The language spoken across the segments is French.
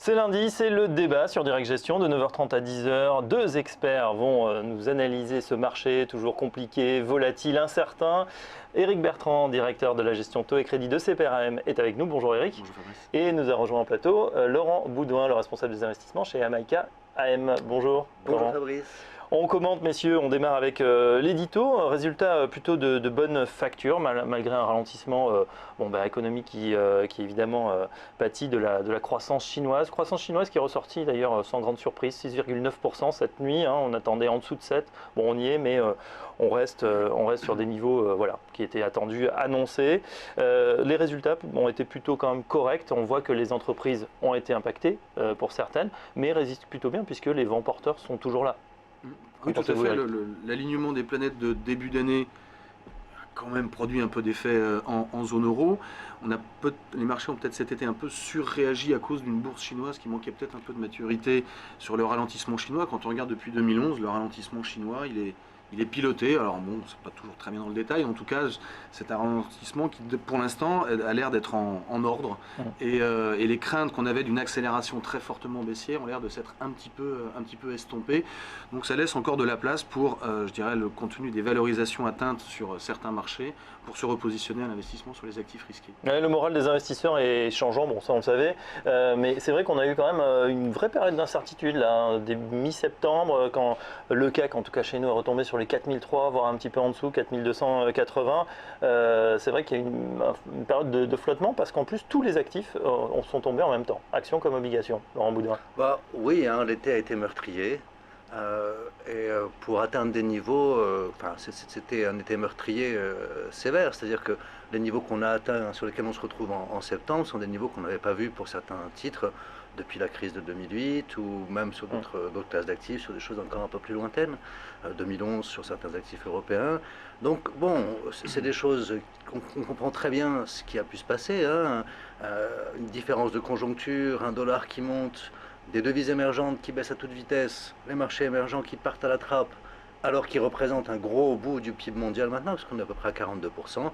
C'est lundi, c'est le débat sur Direct Gestion de 9h30 à 10h. Deux experts vont nous analyser ce marché toujours compliqué, volatile, incertain. Éric Bertrand, directeur de la gestion taux et crédit de CPRM, est avec nous. Bonjour Éric. Bonjour Fabrice. Et nous a rejoint en plateau Laurent Boudouin, le responsable des investissements chez Amaïka AM. Bonjour. Bonjour Laurent. Fabrice. On commente, messieurs, on démarre avec l'édito. Résultat plutôt de bonne facture, malgré un ralentissement économique qui évidemment pâtit de la croissance chinoise. Croissance chinoise qui est ressortie d'ailleurs sans grande surprise, 6,9% cette nuit. On attendait en dessous de 7. Bon, on y est, mais on reste sur des niveaux qui étaient attendus, annoncés. Les résultats ont été plutôt quand même corrects. On voit que les entreprises ont été impactées pour certaines, mais résistent plutôt bien puisque les vents porteurs sont toujours là. Oui, tout à fait. L'alignement des planètes de début d'année a quand même produit un peu d'effet en zone euro. Les marchés ont peut-être cet été un peu surréagi à cause d'une bourse chinoise qui manquait peut-être un peu de maturité sur le ralentissement chinois. Quand on regarde depuis 2011, le ralentissement chinois, il est piloté. Alors bon, c'est pas toujours très bien dans le détail. En tout cas, c'est un ralentissement qui, pour l'instant, a l'air d'être en ordre. Et les craintes qu'on avait d'une accélération très fortement baissière ont l'air de s'être un petit peu estompées. Donc ça laisse encore de la place pour, je dirais, le contenu des valorisations atteintes sur certains marchés pour se repositionner à l'investissement sur les actifs risqués. Le moral des investisseurs est changeant, bon ça on le savait, mais c'est vrai qu'on a eu quand même une vraie période d'incertitude là, dès mi-septembre, quand le CAC, en tout cas chez nous, est retombé sur les 4003, voire un petit peu en dessous, 4280. C'est vrai qu'il y a une période de flottement parce qu'en plus tous les actifs sont tombés en même temps, actions comme obligations. Laurent Boudouin. Oui, l'été a été meurtrier. Pour atteindre des niveaux, c'était un été meurtrier sévère, c'est-à-dire que les niveaux qu'on a atteints, sur lesquels on se retrouve en septembre, sont des niveaux qu'on n'avait pas vus pour certains titres depuis la crise de 2008 ou même sur d'autres classes d'actifs, sur des choses encore un peu plus lointaines, 2011 sur certains actifs européens. Donc bon, c'est des choses qu'on comprend très bien ce qui a pu se passer, une différence de conjoncture, un dollar qui monte, des devises émergentes qui baissent à toute vitesse, les marchés émergents qui partent à la trappe, alors qu'ils représentent un gros bout du PIB mondial maintenant, parce qu'on est à peu près à 42%,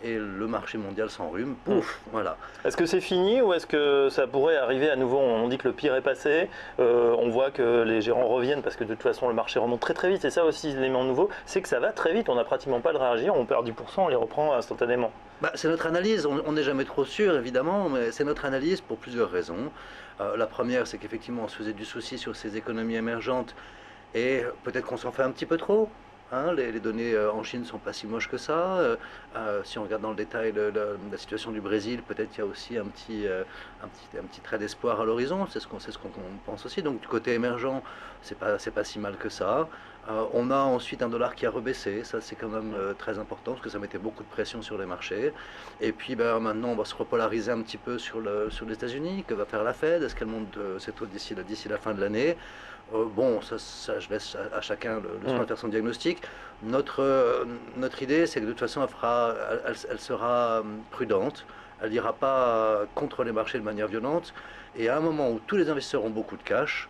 et le marché mondial s'enrhume, pouf, voilà. Est-ce que c'est fini ou est-ce que ça pourrait arriver à nouveau? On dit que le pire est passé, on voit que les gérants reviennent parce que de toute façon le marché remonte très très vite, et ça aussi l'élément nouveau, c'est que ça va très vite, on n'a pratiquement pas de réagir, on perd 10%, on les reprend instantanément. C'est notre analyse, on n'est jamais trop sûr évidemment, mais c'est notre analyse pour plusieurs raisons. La première, c'est qu'effectivement on se faisait du souci sur ces économies émergentes, et peut-être qu'on s'en fait un petit peu trop. Les données en Chine ne sont pas si moches que ça. Si on regarde dans le détail la situation du Brésil, peut-être qu'il y a aussi un petit trait d'espoir à l'horizon. C'est ce qu'on pense aussi. Donc du côté émergent, c'est pas si mal que ça. On a ensuite un dollar qui a rebaissé. Ça c'est quand même très important parce que ça mettait beaucoup de pression sur les marchés. Et puis maintenant on va se repolariser un petit peu sur les États-Unis. Que va faire la Fed? Est-ce qu'elle monte ses taux d'ici la fin de l'année? Ça je laisse à chacun le soin de faire son diagnostic. Notre idée, c'est que de toute façon, elle sera prudente. Elle n'ira pas contre les marchés de manière violente. Et à un moment où tous les investisseurs ont beaucoup de cash,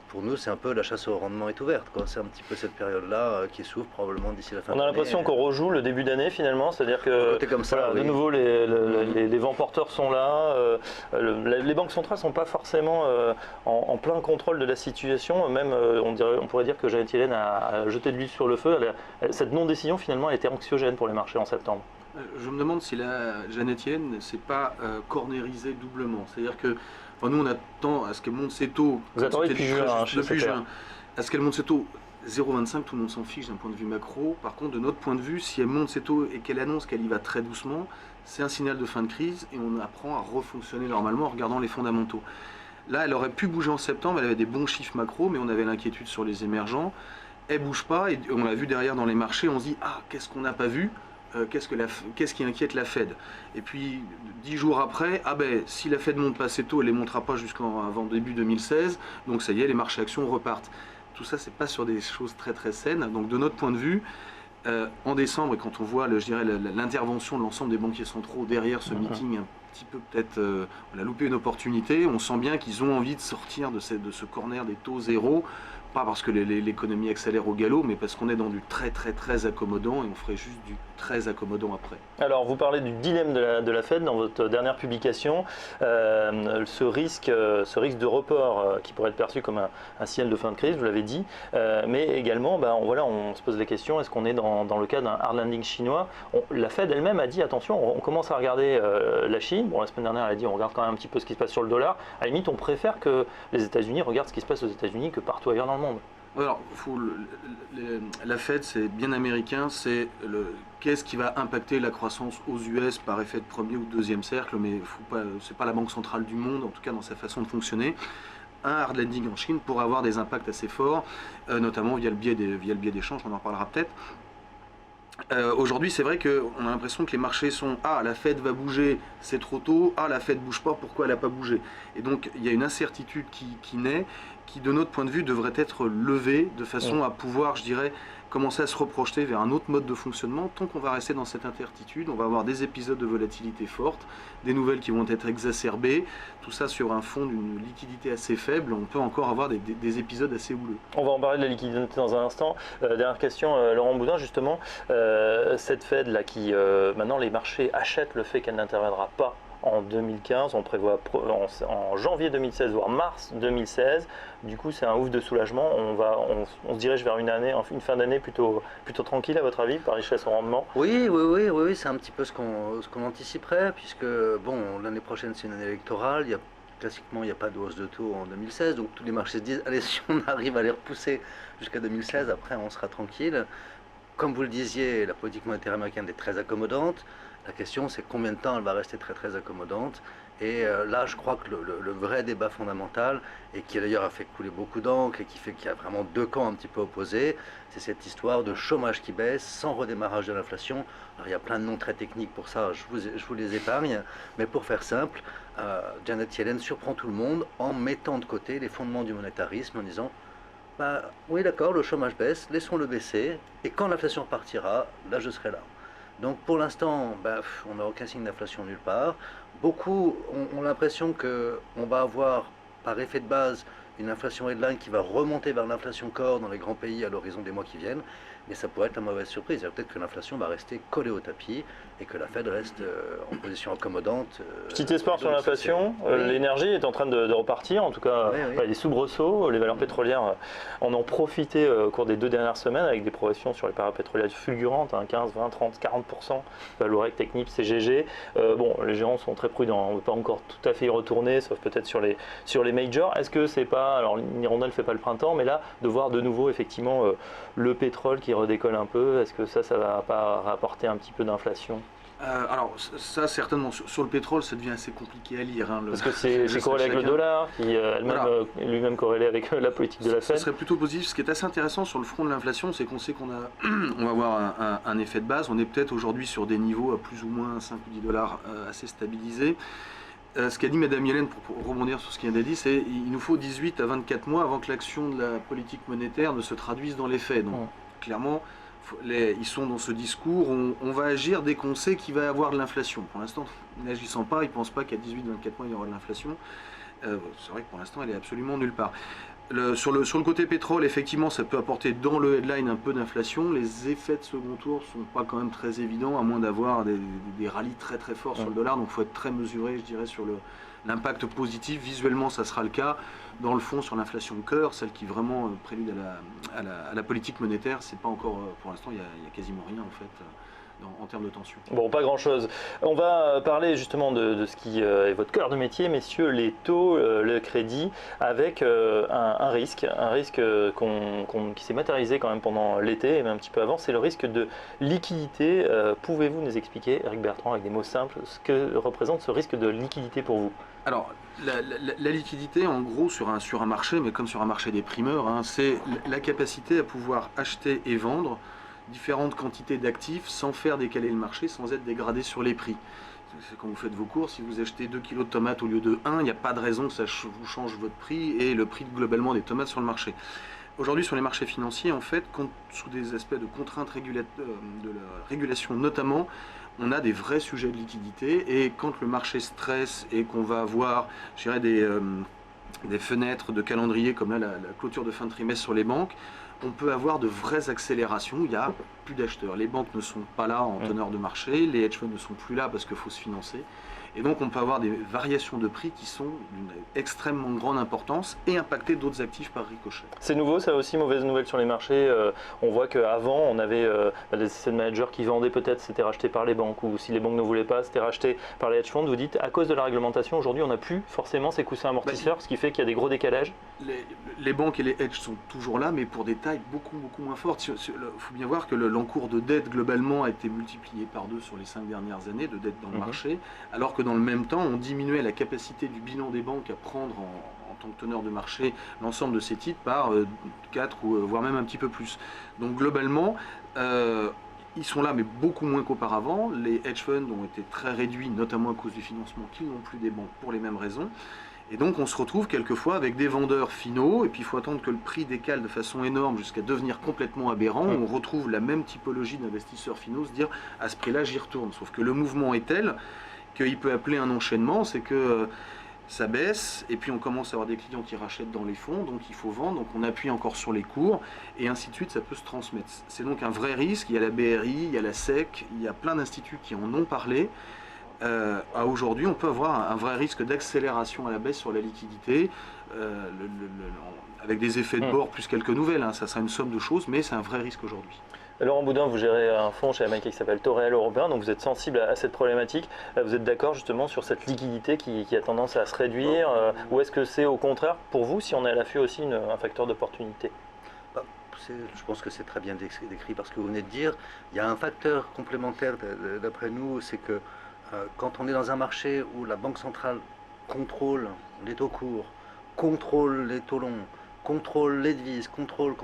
pour nous, c'est un peu la chasse au rendement est ouverte. C'est un petit peu cette période-là qui s'ouvre probablement d'ici la fin de l'année. On a l'impression qu'on rejoue le début d'année finalement, c'est-à-dire que de nouveau les vents porteurs sont là. Les banques centrales ne sont pas forcément en plein contrôle de la situation. Même on pourrait dire que Janet Yellen a jeté de l'huile sur le feu. Cette non-décision finalement a été anxiogène pour les marchés en septembre. Je me demande si la Janet Yellen ne s'est pas cornérisée doublement. C'est-à-dire que nous, on attend à ce qu'elle monte ses taux. Vous attendez depuis juin, à ce qu'elle monte ses taux 0,25, tout le monde s'en fiche d'un point de vue macro. Par contre, de notre point de vue, si elle monte ses taux et qu'elle annonce qu'elle y va très doucement, c'est un signal de fin de crise et on apprend à refonctionner normalement en regardant les fondamentaux. Là, elle aurait pu bouger en septembre, elle avait des bons chiffres macro, mais on avait l'inquiétude sur les émergents. Elle ne bouge pas et on l'a vu derrière dans les marchés, on se dit « Ah, qu'est-ce qu'on n'a pas vu ?» Qu'est-ce qui inquiète la Fed? Et puis 10 jours après, si la Fed monte pas assez tôt, elle les montera pas avant début 2016, donc ça y est, les marchés actions repartent. Tout ça, c'est pas sur des choses très très saines. Donc de notre point de vue, en décembre, et quand on voit l'intervention de l'ensemble des banquiers centraux derrière ce meeting un petit peu peut-être, on a loupé une opportunité, on sent bien qu'ils ont envie de sortir de ce corner des taux zéro, pas parce que l'économie accélère au galop, mais parce qu'on est dans du très très très accommodant et on ferait juste du très accommodant après. Alors, vous parlez du dilemme de la Fed dans votre dernière publication, ce risque de report qui pourrait être perçu comme un signal de fin de crise, vous l'avez dit, mais également, on se pose la question, est-ce qu'on est dans le cas d'un hard landing chinois? La Fed elle-même a dit, attention, on commence à regarder la Chine. Bon, la semaine dernière, elle a dit, on regarde quand même un petit peu ce qui se passe sur le dollar. À la limite, on préfère que les États-Unis regardent ce qui se passe aux États-Unis que partout ailleurs dans le monde. Alors, la Fed, c'est bien américain, c'est qu'est-ce qui va impacter la croissance aux US par effet de premier ou de deuxième cercle, mais c'est pas la banque centrale du monde, en tout cas dans sa façon de fonctionner. Un hard landing en Chine pourrait avoir des impacts assez forts, notamment via le biais d'échanges, on en reparlera peut-être. Aujourd'hui, c'est vrai qu'on a l'impression que les marchés sont « Ah, la Fed va bouger, c'est trop tôt. Ah, la Fed bouge pas, pourquoi elle n'a pas bougé ?» Et donc, il y a une incertitude qui naît, qui, de notre point de vue, devrait être levée de façon à pouvoir, je dirais, commencer à se reprojeter vers un autre mode de fonctionnement. Tant qu'on va rester dans cette incertitude, on va avoir des épisodes de volatilité forte, des nouvelles qui vont être exacerbées, tout ça sur un fond d'une liquidité assez faible. On peut encore avoir des épisodes assez houleux. On va en parler de la liquidité dans un instant. Dernière question, Laurent Boudin, justement, cette Fed là qui, maintenant les marchés achètent le fait qu'elle n'interviendra pas en 2015, on prévoit en janvier 2016 voire mars 2016. Du coup, c'est un ouf de soulagement. On se dirige vers une fin d'année plutôt tranquille à votre avis, par richesse en rendement. Oui, c'est un petit peu ce qu'on anticiperait, puisque bon, l'année prochaine c'est une année électorale. Classiquement, il n'y a pas de hausse de taux en 2016, donc tous les marchés se disent allez, si on arrive à les repousser jusqu'à 2016, après on sera tranquille. Comme vous le disiez, la politique monétaire américaine est très accommodante. La question, c'est combien de temps elle va rester très très accommodante. Et là, je crois que le vrai débat fondamental, et qui d'ailleurs a fait couler beaucoup d'encre, et qui fait qu'il y a vraiment deux camps un petit peu opposés, c'est cette histoire de chômage qui baisse sans redémarrage de l'inflation. Alors il y a plein de noms très techniques pour ça, je vous les épargne, mais pour faire simple, Janet Yellen surprend tout le monde en mettant de côté les fondements du monétarisme, en disant oui d'accord, le chômage baisse, laissons-le baisser, et quand l'inflation repartira, là je serai là. Donc pour l'instant, on n'a aucun signe d'inflation nulle part. Beaucoup ont l'impression qu'on va avoir, par effet de base, une inflation headline qui va remonter vers l'inflation core dans les grands pays à l'horizon des mois qui viennent. Mais ça pourrait être une mauvaise surprise. Peut-être que l'inflation va rester collée au tapis et que la Fed reste en position accommodante. Petit espoir sur l'inflation. Oui. L'énergie est en train de repartir. En tout cas, oui. Les soubresauts. Les valeurs pétrolières en ont profité au cours des 2 dernières semaines avec des progressions sur les valeurs pétrolières fulgurantes, 15, 20, 30, 40%. Valorec, Technip, CGG. Les gérants sont très prudents. On ne veut pas encore tout à fait y retourner, sauf peut-être sur les majors. Est-ce que c'est pas, alors l'hirondelle ne fait pas le printemps, mais là, de voir de nouveau effectivement le pétrole qui redécolle un peu, est-ce que ça va pas rapporter un petit peu d'inflation? Alors ça certainement, sur le pétrole ça devient assez compliqué à lire. Parce que c'est corrélé avec le dollar, qui lui-même corrélé avec la politique de la Fed. Ça serait plutôt positif. Ce qui est assez intéressant sur le front de l'inflation, c'est qu'on sait qu'on va avoir un effet de base. On est peut-être aujourd'hui sur des niveaux à plus ou moins 5 ou 10 dollars assez stabilisés. Ce qu'a dit Mme Yellen, pour rebondir sur ce qui vient d'être dit, c'est qu'il nous faut 18 à 24 mois avant que l'action de la politique monétaire ne se traduise dans les faits. Donc clairement, ils sont dans ce discours, on va agir dès qu'on sait qu'il va y avoir de l'inflation. Pour l'instant, n'agissant pas, ils ne pensent pas qu'à 18-24 mois il y aura de l'inflation. C'est vrai que pour l'instant elle est absolument nulle part. Sur le côté pétrole, effectivement, ça peut apporter dans le headline un peu d'inflation. Les effets de second tour ne sont pas quand même très évidents, à moins d'avoir des rallyes très très forts sur le dollar. Donc il faut être très mesuré, je dirais, sur l'impact positif. Visuellement, ça sera le cas. Dans le fond, sur l'inflation cœur, celle qui vraiment prélude à la politique monétaire, c'est pas encore, pour l'instant, il y a quasiment rien en fait. En termes de tension. Bon, pas grand-chose. On va parler justement de ce qui est votre cœur de métier, messieurs, les taux, le crédit, avec un risque qui s'est matérialisé quand même pendant l'été et même un petit peu avant, c'est le risque de liquidité. Pouvez-vous nous expliquer, Eric Bertrand, avec des mots simples, ce que représente ce risque de liquidité pour vous? Alors, la liquidité, en gros, sur un marché, mais comme sur un marché des primeurs, c'est la capacité à pouvoir acheter et vendre différentes quantités d'actifs sans faire décaler le marché, sans être dégradé sur les prix. C'est quand vous faites vos courses, si vous achetez 2 kg de tomates au lieu de 1, il n'y a pas de raison que ça vous change votre prix et le prix globalement des tomates sur le marché. Aujourd'hui, sur les marchés financiers, en fait, sous des aspects de contraintes de la régulation notamment, on a des vrais sujets de liquidité, et quand le marché stresse et qu'on va avoir, je dirais, des fenêtres de calendrier comme là la clôture de fin de trimestre sur les banques, on peut avoir de vraies accélérations. Il y a plus d'acheteurs. Les banques ne sont pas là en teneur de marché, les hedge funds ne sont plus là parce qu'il faut se financer. Et donc on peut avoir des variations de prix qui sont d'une extrêmement grande importance et impacter d'autres actifs par ricochet. C'est nouveau, ça aussi, mauvaise nouvelle sur les marchés. On voit qu'avant, on avait des asset managers qui vendaient peut-être, c'était racheté par les banques, ou si les banques ne voulaient pas, c'était racheté par les hedge funds. Vous dites, à cause de la réglementation, aujourd'hui, on n'a plus forcément ces coussins amortisseurs, ce qui fait qu'il y a des gros décalages. Les banques et les hedges sont toujours là, mais pour des tailles beaucoup moins fortes. Il faut bien voir que l'encours de dette globalement a été multiplié par 2 sur les 5 dernières années de dette dans le marché, alors que dans le même temps, on diminuait la capacité du bilan des banques à prendre en tant que teneur de marché l'ensemble de ces titres par 4 ou voire même un petit peu plus. Donc globalement, ils sont là, mais beaucoup moins qu'auparavant. Les hedge funds ont été très réduits, notamment à cause du financement qui n'ont plus des banques pour les mêmes raisons. Et donc on se retrouve quelquefois avec des vendeurs finaux, et puis il faut attendre que le prix décale de façon énorme jusqu'à devenir complètement aberrant. On retrouve la même typologie d'investisseurs finaux, se dire à ce prix-là j'y retourne. Sauf que le mouvement est tel qu'il peut appeler un enchaînement, c'est que ça baisse, et puis on commence à avoir des clients qui rachètent dans les fonds, donc il faut vendre, donc on appuie encore sur les cours, et ainsi de suite, ça peut se transmettre. C'est donc un vrai risque, il y a la BRI, il y a la SEC, il y a plein d'instituts qui en ont parlé. À aujourd'hui, on peut avoir un vrai risque d'accélération à la baisse sur la liquidité, avec des effets de bord plus quelques nouvelles, hein. Ça sera une somme de choses, mais c'est un vrai risque aujourd'hui. Laurent Boudin, vous gérez un fonds chez Amaïca qui s'appelle Toréal Européen, donc vous êtes sensible à cette problématique. Vous êtes d'accord justement sur cette liquidité qui a tendance à se réduire, ou est-ce que c'est au contraire, pour vous, si on est à l'affût aussi, un facteur d'opportunité? Je pense que c'est très bien décrit parce que vous venez de dire, il y a un facteur complémentaire d'après nous, c'est que quand on est dans un marché où la Banque centrale contrôle les taux courts, contrôle les taux longs, contrôle les devises, contrôle,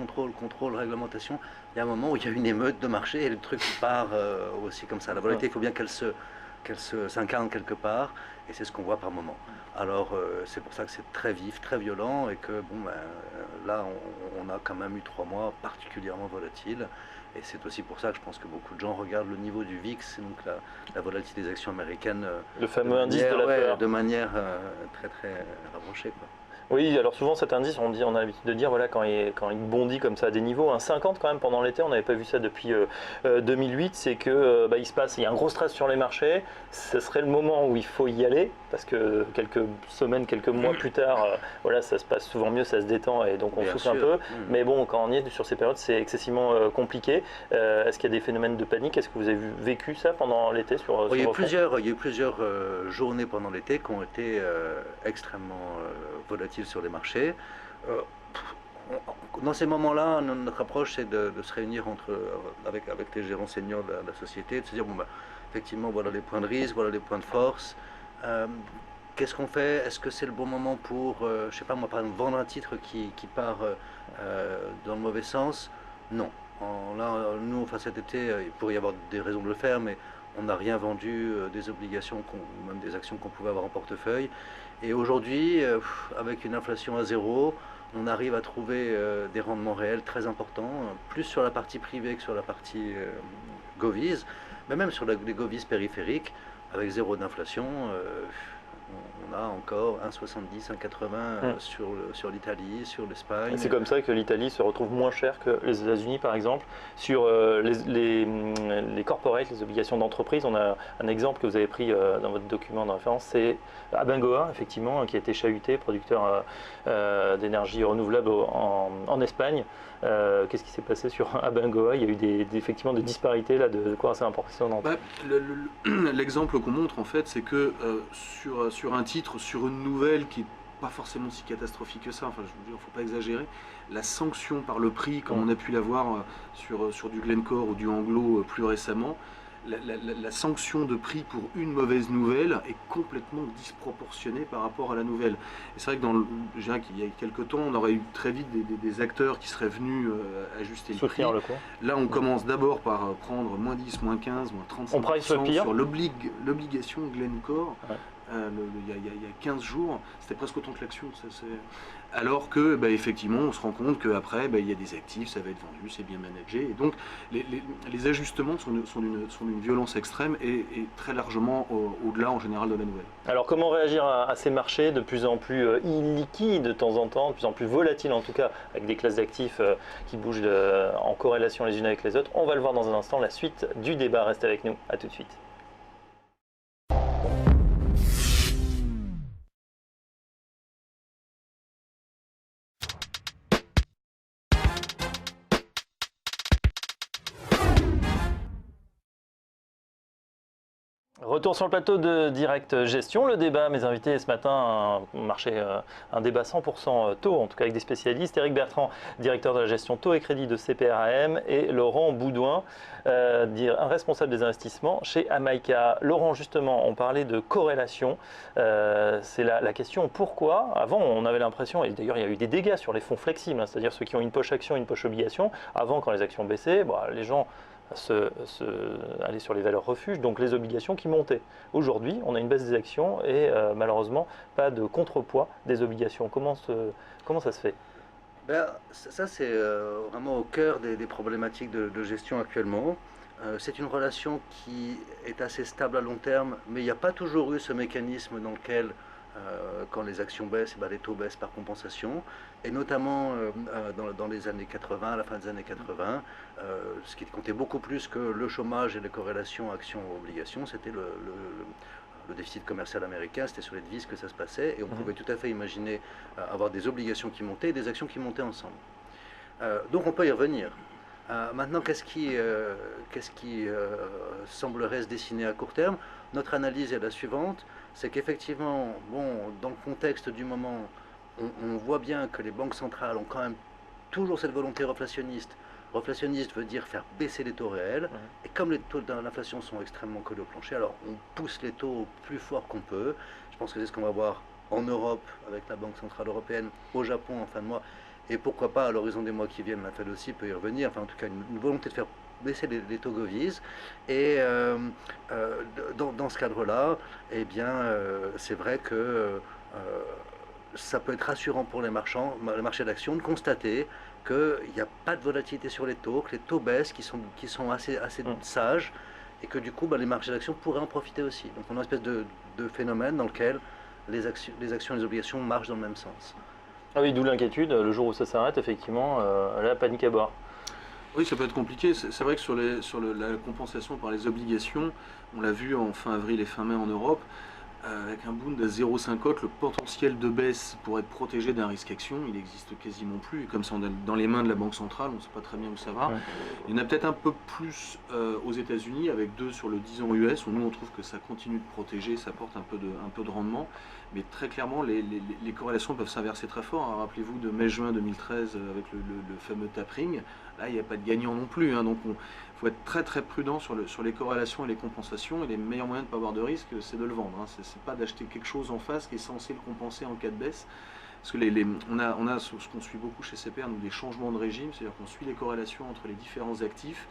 réglementation, il y a un moment où il y a une émeute de marché et le truc part aussi comme ça. La volatilité, il faut bien qu'elle s'incarne quelque part, et c'est ce qu'on voit par moment. Alors c'est pour ça que c'est très vif, très violent, et que là on a quand même eu 3 mois particulièrement volatiles, et c'est aussi pour ça que je pense que beaucoup de gens regardent le niveau du VIX, donc la volatilité des actions américaines, le fameux indice de la peur, de manière très rapprochée, quoi. Oui, alors souvent cet indice, on a l'habitude de dire, voilà, quand il bondit comme ça à des niveaux, un 50 quand même pendant l'été, on n'avait pas vu ça depuis 2008, c'est que il y a un gros stress sur les marchés, ce serait le moment où il faut y aller, parce que quelques semaines, quelques mois plus tard, voilà, ça se passe souvent mieux, ça se détend, et donc on souffle un peu. Mais bon, quand on y est sur ces périodes, c'est excessivement compliqué. Est-ce qu'il y a des phénomènes de panique? Est-ce que vous avez vécu ça pendant l'été sur il y a eu plusieurs journées pendant l'été qui ont été extrêmement volatiles sur les marchés. Dans ces moments-là, notre approche, c'est de se réunir avec les gérants seniors de la société, de se dire, effectivement, voilà les points de risque, voilà les points de force. Qu'est-ce qu'on fait? Est-ce que c'est le bon moment pour, je sais pas moi, par exemple, vendre un titre qui part dans le mauvais sens? Non. Là, nous, cet été, il pourrait y avoir des raisons de le faire, mais on n'a rien vendu des obligations, ou même des actions qu'on pouvait avoir en portefeuille. Et aujourd'hui, avec une inflation à 0, on arrive à trouver des rendements réels très importants, plus sur la partie privée que sur la partie Govies, mais même sur les Govies périphériques, avec 0 d'inflation, on a encore 1,70, 1,80 sur l'Italie, sur l'Espagne. C'est comme ça que l'Italie se retrouve moins cher que les États-Unis, par exemple. Sur les corporates, les obligations d'entreprise, on a un exemple que vous avez pris dans votre document de référence, c'est Abengoa, effectivement, qui a été chahuté, producteur d'énergie renouvelable en Espagne. Qu'est-ce qui s'est passé sur Abengoa? Il y a eu effectivement des disparités là, de quoi c'est impressionnant. L'exemple qu'on montre en fait, c'est que sur un titre, sur une nouvelle qui n'est pas forcément si catastrophique que ça, enfin je veux dire, il ne faut pas exagérer, la sanction par le prix, comme on a pu l'avoir sur du Glencore ou du Anglo plus récemment, la sanction de prix pour une mauvaise nouvelle est complètement disproportionnée par rapport à la nouvelle. Et c'est vrai que je dirais qu'il y a quelques temps, on aurait eu très vite des acteurs qui seraient venus ajuster le prix. Là, on commence d'abord par prendre moins 10, moins 15, moins 35% sur l'obligation Glencore. il y a 15 jours, c'était presque autant que l'action. Alors que, effectivement, on se rend compte qu'après, il y a des actifs, ça va être vendu, c'est bien managé. Et donc, les ajustements sont d'une violence extrême et très largement au-delà, en général, de la nouvelle. Alors, comment réagir à ces marchés de plus en plus illiquides de temps en temps, de plus en plus volatiles en tout cas, avec des classes d'actifs qui bougent en corrélation les unes avec les autres? On va le voir dans un instant, la suite du débat. Reste avec nous, à tout de suite. Retour sur le plateau de Direct Gestion, le débat, mes invités ce matin, un débat 100% taux, en tout cas avec des spécialistes. Éric Bertrand, directeur de la gestion taux et crédit de CPRAM, et Laurent Boudouin, un responsable des investissements chez Amaïca. Laurent, justement, on parlait de corrélation. C'est la question pourquoi. Avant, on avait l'impression, et d'ailleurs il y a eu des dégâts sur les fonds flexibles, c'est-à-dire ceux qui ont une poche action, une poche obligation. Avant, quand les actions baissaient, les gens aller sur les valeurs refuges, donc les obligations qui montaient. Aujourd'hui, on a une baisse des actions et malheureusement pas de contrepoids des obligations. Comment ça se fait? Ça, c'est vraiment au cœur des problématiques de gestion actuellement. C'est une relation qui est assez stable à long terme, mais il n'y a pas toujours eu ce mécanisme dans lequel, quand les actions baissent, les taux baissent par compensation. Et notamment dans les années 80, à la fin des années 80, ce qui comptait beaucoup plus que le chômage et les corrélations actions-obligations, c'était le déficit commercial américain, c'était sur les devises que ça se passait, et on pouvait tout à fait imaginer avoir des obligations qui montaient et des actions qui montaient ensemble. Donc on peut y revenir. Maintenant, qu'est-ce qui semblerait se dessiner à court terme? Notre analyse est la suivante, c'est qu'effectivement, dans le contexte du moment, on voit bien que les banques centrales ont quand même toujours cette volonté reflationniste. Reflationniste veut dire faire baisser les taux réels, et comme les taux d'inflation sont extrêmement collés au plancher, alors on pousse les taux au plus fort qu'on peut. Je pense que c'est ce qu'on va voir en Europe avec la Banque Centrale Européenne, au Japon en fin de mois, et pourquoi pas à l'horizon des mois qui viennent, la Fed aussi peut y revenir, enfin en tout cas une volonté de faire baisser les taux govies. Et dans ce cadre-là, eh bien, c'est vrai que ça peut être rassurant pour les marchés d'actions de constater qu'il n'y a pas de volatilité sur les taux, que les taux baissent, qui sont assez sages, et que du coup, les marchés d'actions pourraient en profiter aussi. Donc on a une espèce de phénomène dans lequel les actions et les obligations marchent dans le même sens. Ah oui, d'où l'inquiétude, le jour où ça s'arrête, effectivement, la panique à bord. Oui, ça peut être compliqué. C'est vrai que sur la compensation par les obligations, on l'a vu en fin avril et fin mai en Europe, avec un Bund à 0,50, le potentiel de baisse pour être protégé d'un risque action, il n'existe quasiment plus. Et comme c'est dans les mains de la Banque centrale, on ne sait pas très bien où ça va. Ouais. Il y en a peut-être un peu plus aux États-Unis, avec 2 sur le 10 ans US, où nous on trouve que ça continue de protéger, ça porte un peu de rendement. Mais très clairement, les corrélations peuvent s'inverser très fort. Hein. Rappelez-vous de mai-juin 2013 avec le fameux tapering. Là, il n'y a pas de gagnant non plus. Hein. Donc il faut être très très prudent sur les corrélations et les compensations. Et les meilleurs moyens de ne pas avoir de risque, c'est de le vendre. Hein. C'est pas d'acheter quelque chose en face qui est censé le compenser en cas de baisse. Parce que on a ce qu'on suit beaucoup chez CPR, donc des changements de régime, c'est-à-dire qu'on suit les corrélations entre les différents actifs.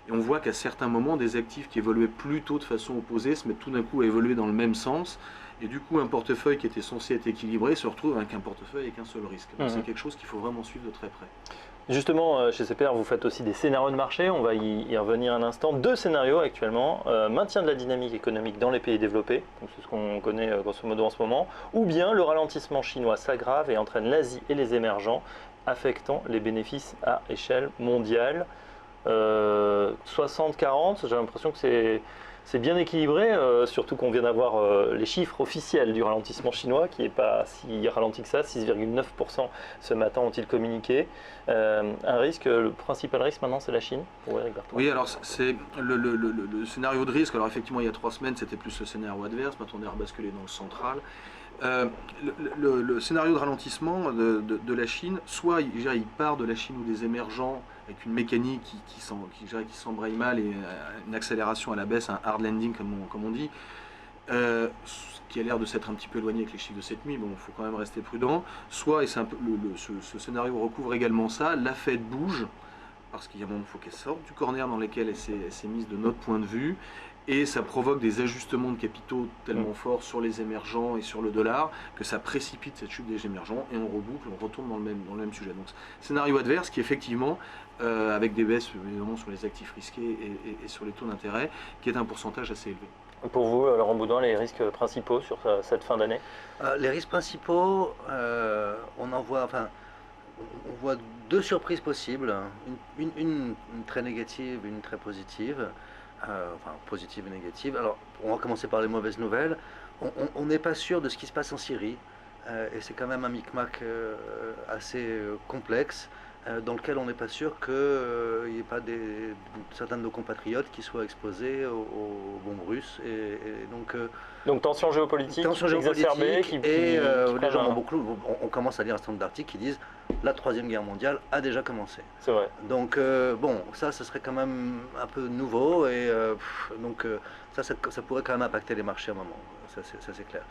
Et on voit qu'à certains moments, des actifs qui évoluaient plutôt de façon opposée se mettent tout d'un coup à évoluer dans le même sens. Et du coup, un portefeuille qui était censé être équilibré se retrouve avec un portefeuille avec un seul risque. Donc c'est quelque chose qu'il faut vraiment suivre de très près. Justement, chez CPR, vous faites aussi des scénarios de marché. On va y revenir un instant. 2 scénarios actuellement. Maintien de la dynamique économique dans les pays développés. C'est ce qu'on connaît grosso modo en ce moment. Ou bien le ralentissement chinois s'aggrave et entraîne l'Asie et les émergents, affectant les bénéfices à échelle mondiale. 60-40, j'ai l'impression que c'est bien équilibré, surtout qu'on vient d'avoir les chiffres officiels du ralentissement chinois, qui n'est pas si ralenti que ça, 6,9% ce matin ont-ils communiqué. Le principal risque maintenant, c'est la Chine, pour Éric Bertrand. Oui, alors c'est le scénario de risque. Alors effectivement, il y a 3 semaines, c'était plus le scénario adverse, maintenant on est rebasculé dans le central. Le scénario de ralentissement de la Chine, soit il part de la Chine ou des émergents avec une mécanique qui s'embraye mal et une accélération à la baisse, un hard landing comme on dit, qui a l'air de s'être un petit peu éloigné avec les chiffres de cette nuit, bon, il faut quand même rester prudent. Soit, et c'est un peu, ce scénario recouvre également ça, la Fed bouge, parce qu'il y a un moment, il faut qu'elle sorte du corner dans lequel elle s'est mise de notre point de vue, et ça provoque des ajustements de capitaux tellement forts sur les émergents et sur le dollar que ça précipite cette chute des émergents et on reboucle, on retourne dans le même sujet. Donc scénario adverse qui effectivement, avec des baisses évidemment sur les actifs risqués et sur les taux d'intérêt, qui est un pourcentage assez élevé. Pour vous, Laurent Boudouin, les risques principaux sur cette fin d'année? Les risques principaux, on voit deux surprises possibles, une très négative, une très positive, positive et négative. Alors, on va commencer par les mauvaises nouvelles. On n'est pas sûr de ce qui se passe en Syrie, et c'est quand même un micmac assez complexe, dans lequel on n'est pas sûr qu'il n'y ait pas certains de nos compatriotes qui soient exposés aux bombes russes. Donc tension géopolitique exacerbée les gens on commence à lire un certain nombre d'articles qui disent la Troisième Guerre mondiale a déjà commencé. C'est vrai. Donc ça serait quand même un peu nouveau et ça pourrait quand même impacter les marchés à un moment. Ça c'est clair.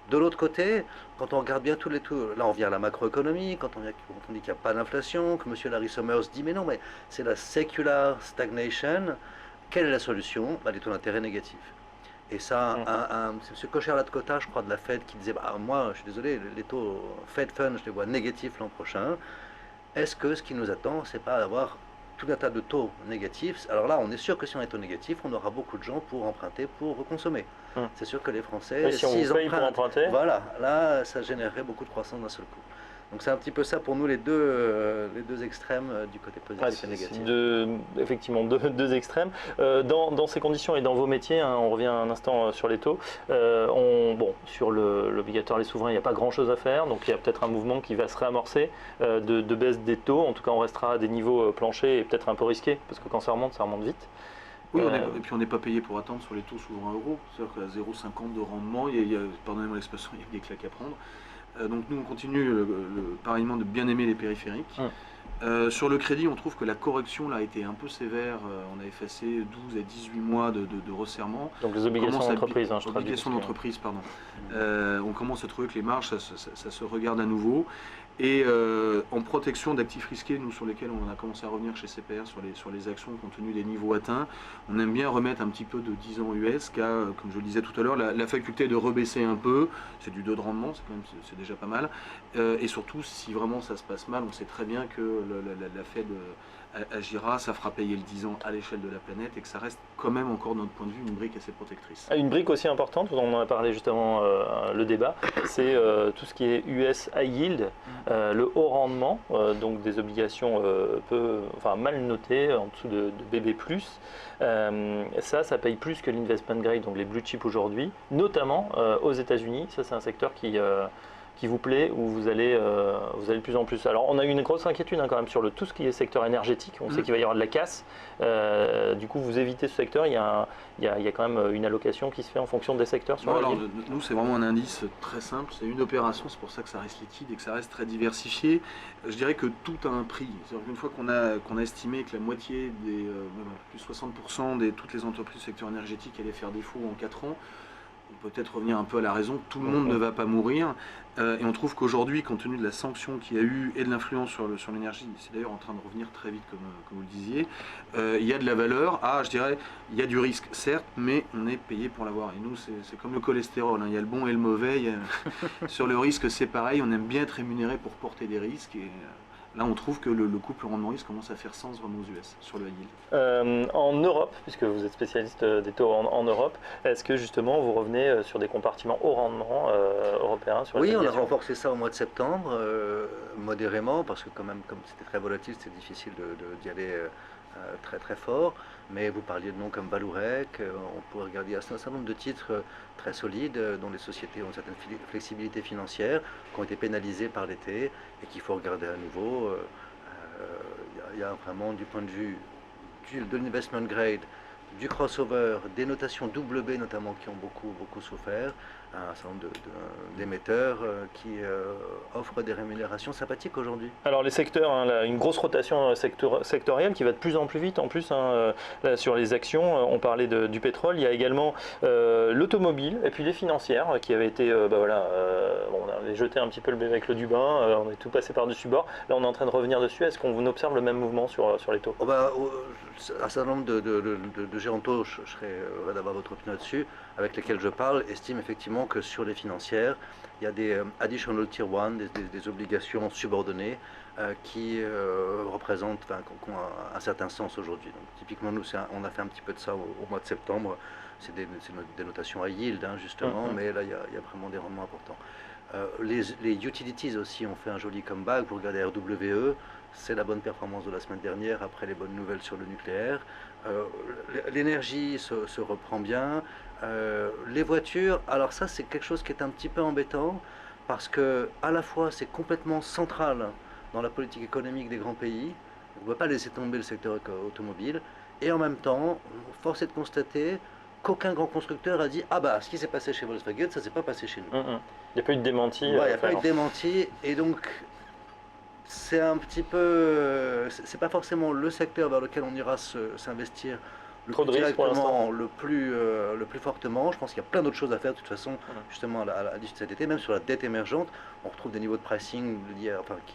De l'autre côté, quand on regarde bien tous les tours, là on vient à la macroéconomie, quand on dit qu'il n'y a pas d'inflation, que M. Larry Summers dit mais non, mais c'est la secular stagnation, quelle est la solution? Les taux d'intérêt négatifs. Et ça, c'est M. Kocherlat-Kota, je crois, de la Fed, qui disait moi, je suis désolé, les taux Fed Fund, je les vois négatifs l'an prochain. Est-ce que ce qui nous attend, c'est pas d'avoir tout un tas de taux négatifs? Alors là, on est sûr que si on est taux négatif, on aura beaucoup de gens pour emprunter, pour reconsommer. C'est sûr que les Français, s'ils empruntent, voilà, là, ça générerait beaucoup de croissance d'un seul coup. Donc c'est un petit peu ça pour nous les deux extrêmes du côté positif et négatif. Effectivement, deux extrêmes. Dans ces conditions et dans vos métiers, on revient un instant sur les taux. Sur l'obligatoire, les souverains, il n'y a pas grand-chose à faire. Donc il y a peut-être un mouvement qui va se réamorcer de baisse des taux. En tout cas, on restera à des niveaux planchers et peut-être un peu risqués parce que quand ça remonte vite. Oui, et puis on n'est pas payé pour attendre sur les taux souverains euros. C'est-à-dire qu'à 0,50 de rendement, pardonnez-moi l'expression, il y a des claques à prendre. Donc nous on continue pareillement de bien aimer les périphériques. Sur le crédit, on trouve que la correction là, a été un peu sévère. On a effacé 12 à 18 mois de resserrement. Donc les obligations d'entreprise. Obligations d'entreprise, pardon. On commence à trouver que les marges, ça se regarde à nouveau. Et en protection d'actifs risqués, nous sur lesquels on a commencé à revenir chez CPR sur les actions compte tenu des niveaux atteints, on aime bien remettre un petit peu de 10 ans US qui a, comme je le disais tout à l'heure, la faculté de rebaisser un peu. C'est du 2 de rendement, c'est déjà pas mal. Et surtout, si vraiment ça se passe mal, on sait très bien que la Fed agira, ça fera payer le 10 ans à l'échelle de la planète et que ça reste quand même encore de notre point de vue une brique assez protectrice. Une brique aussi importante, vous en avez parlé juste avant le débat, c'est tout ce qui est US High Yield, le haut rendement, donc des obligations mal notées, en dessous de BB+. Ça paye plus que l'investment grade, donc les blue chips aujourd'hui, notamment aux États-Unis. Ça c'est un secteur qui vous plaît, où vous allez de plus en plus. Alors on a eu une grosse inquiétude quand même sur tout ce qui est secteur énergétique, on sait qu'il va y avoir de la casse, du coup vous évitez ce secteur, il y a quand même une allocation qui se fait en fonction des secteurs sur la ville. Nous c'est vraiment un indice très simple, c'est une opération, c'est pour ça que ça reste liquide et que ça reste très diversifié. Je dirais que tout a un prix, c'est-à-dire qu'une fois qu'on a estimé que la moitié plus 60% de toutes les entreprises du secteur énergétique allaient faire défaut en 4 ans, on peut peut-être revenir un peu à la raison, tout le monde ne va pas mourir, et on trouve qu'aujourd'hui, compte tenu de la sanction qu'il y a eu et de l'influence sur l'énergie, c'est d'ailleurs en train de revenir très vite comme vous le disiez, il y a de la valeur, je dirais, il y a du risque certes, mais on est payé pour l'avoir, et nous c'est comme le cholestérol, il y a le bon et le mauvais, sur le risque c'est pareil, on aime bien être rémunéré pour porter des risques, et là, on trouve que le couple rendement-risque commence à faire sens vraiment aux US, sur le high yield. En Europe, puisque vous êtes spécialiste des taux en Europe, est-ce que justement vous revenez sur des compartiments haut rendement européens sur Oui, on a renforcé ça au mois de septembre, modérément, parce que quand même, comme c'était très volatile, c'était difficile d'y aller très très fort. Mais vous parliez de noms comme Vallourec, on pourrait regarder un certain nombre de titres très solides, dont les sociétés ont une certaine flexibilité financière, qui ont été pénalisées par l'été et qu'il faut regarder à nouveau. Il y a vraiment, du point de vue de l'investment grade, du crossover, des notations double B notamment qui ont beaucoup souffert, un certain nombre d'émetteurs qui offrent des rémunérations sympathiques aujourd'hui. Alors les secteurs, une grosse rotation sectorielle qui va de plus en plus vite en plus sur les actions. On parlait du pétrole, il y a également l'automobile et puis les financières qui avaient été, on avait jeté un petit peu le bébé avec l'eau du bain, on est tout passé par-dessus bord. Là on est en train de revenir dessus. Est-ce qu'on observe le même mouvement sur les taux? Un certain nombre de de Géronto, je serais heureux d'avoir votre opinion là-dessus, avec lesquels je parle, estiment effectivement que sur les financières, il y a des additional tier 1, des obligations subordonnées qui représentent, qui ont un certain sens aujourd'hui. Donc, typiquement, nous, on a fait un petit peu de ça au mois de septembre. C'est des notations à yield, justement, mais là, il y a vraiment des rendements importants. Les utilities aussi ont fait un joli comeback. Vous regardez RWE, c'est la bonne performance de la semaine dernière après les bonnes nouvelles sur le nucléaire. L'énergie se reprend bien. Les voitures, alors ça c'est quelque chose qui est un petit peu embêtant parce que à la fois c'est complètement central dans la politique économique des grands pays. On ne peut pas laisser tomber le secteur automobile. Et en même temps, force est de constater qu'aucun grand constructeur a dit « Ah bah, ce qui s'est passé chez Volkswagen, ça ne s'est pas passé chez nous. » Il n'y a pas eu de démenti. Il n'y a pas eu de démenti. Et donc, c'est un petit peu... C'est pas forcément le secteur vers lequel on ira s'investir le Trop plus de risques pour directement, le plus fortement. Je pense qu'il y a plein d'autres choses à faire de toute façon, justement à l'issue de cet été. Même sur la dette émergente, on retrouve des niveaux de pricing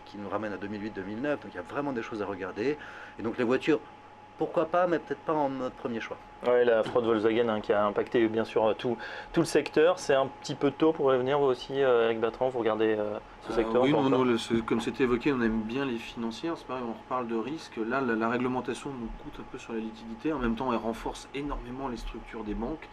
qui nous ramènent à 2008-2009. Donc il y a vraiment des choses à regarder. Et donc les voitures, pourquoi pas, mais peut-être pas en notre premier choix. Oui, la fraude Volkswagen qui a impacté bien sûr tout le secteur. C'est un petit peu tôt pour revenir, vous aussi, Eric Bertrand, vous regardez ce secteur? Oui, comme c'était évoqué, on aime bien les financières. C'est pareil, on reparle de risque. Là, la réglementation nous coûte un peu sur la liquidité. En même temps, elle renforce énormément les structures des banques.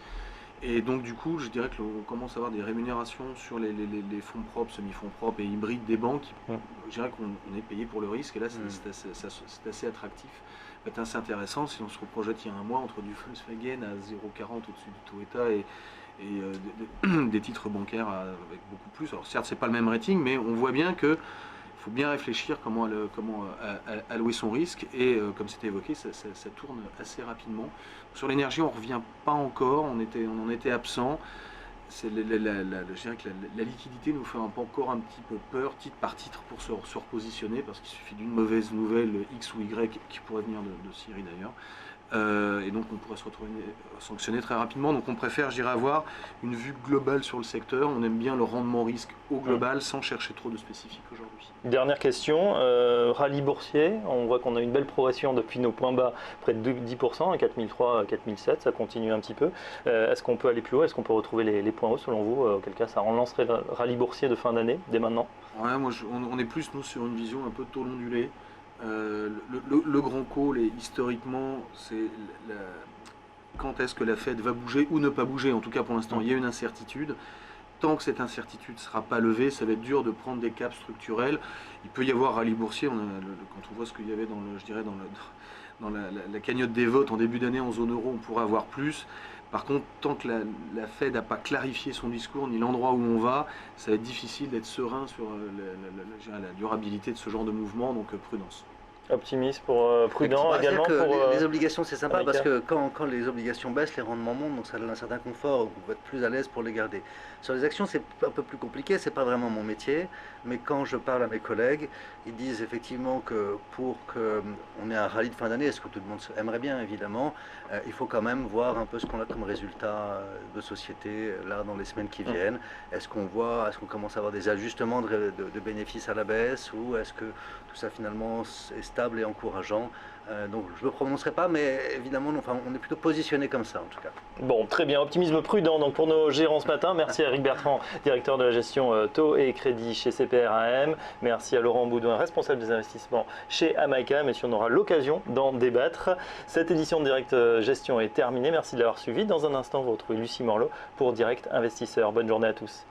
Et donc, du coup, je dirais qu'on commence à avoir des rémunérations sur les fonds propres, semi-fonds propres et hybrides des banques. Je dirais qu'on est payé pour le risque. Et là, c'est assez attractif. C'est assez intéressant si on se reprojette il y a un mois entre du Volkswagen à 0,40 au-dessus du Toyota et des titres bancaires avec beaucoup plus. Alors certes, c'est pas le même rating, mais on voit bien que il faut bien réfléchir comment allouer son risque et comme c'était évoqué, ça tourne assez rapidement. Sur l'énergie, on ne revient pas encore, on en était absent. Je dirais que la liquidité nous fait encore un petit peu peur, titre par titre, pour se repositionner, parce qu'il suffit d'une mauvaise nouvelle, X ou Y, qui pourrait venir de Syrie d'ailleurs. Et donc on pourrait se retrouver sanctionné très rapidement. Donc on préfère, je dirais, avoir une vue globale sur le secteur. On aime bien le rendement risque au global sans chercher trop de spécifiques aujourd'hui. Dernière question, rallye boursier. On voit qu'on a une belle progression depuis nos points bas, près de 10%, à 4003, 4007, ça continue un petit peu. Est-ce qu'on peut aller plus haut? Est-ce qu'on peut retrouver les points hauts selon vous? Auquel cas ça relancerait le rallye boursier de fin d'année, dès maintenant? Ouais, on est plus nous sur une vision un peu taux ondulé. Le grand call, historiquement, c'est quand est-ce que la Fed va bouger ou ne pas bouger. En tout cas, pour l'instant, il y a une incertitude. Tant que cette incertitude ne sera pas levée, ça va être dur de prendre des caps structurels. Il peut y avoir rallye boursier. Quand on voit ce qu'il y avait dans la cagnotte des votes en début d'année en zone euro, on pourra avoir plus. Par contre, tant que la Fed n'a pas clarifié son discours ni l'endroit où on va, ça va être difficile d'être serein sur la durabilité de ce genre de mouvement, donc prudence. Optimiste pour prudent également pour les obligations, c'est sympa America. parce que quand les obligations baissent, les rendements montent, donc ça donne un certain confort, vous pouvez être plus à l'aise pour les garder. Sur les actions, c'est un peu plus compliqué, c'est pas vraiment mon métier, mais quand je parle à mes collègues, ils disent effectivement que pour qu'on ait un rallye de fin d'année, ce que tout le monde aimerait bien évidemment, il faut quand même voir un peu ce qu'on a comme résultat de société là dans les semaines qui viennent. Est-ce qu'on commence à avoir des ajustements de bénéfices à la baisse, ou est-ce que tout ça finalement est stable et encourageant? Donc je ne me prononcerai pas, mais évidemment, on est plutôt positionné comme ça en tout cas. Bon, très bien, optimisme prudent donc pour nos gérants ce matin. Merci à Eric Bertrand, directeur de la gestion taux et crédit chez CPRAM. Merci à Laurent Boudouin, responsable des investissements chez Amaïca. Messieurs, on aura l'occasion d'en débattre. Cette édition de Direct Gestion est terminée. Merci de l'avoir suivi. Dans un instant, vous retrouvez Lucie Morlot pour Direct Investisseur. Bonne journée à tous.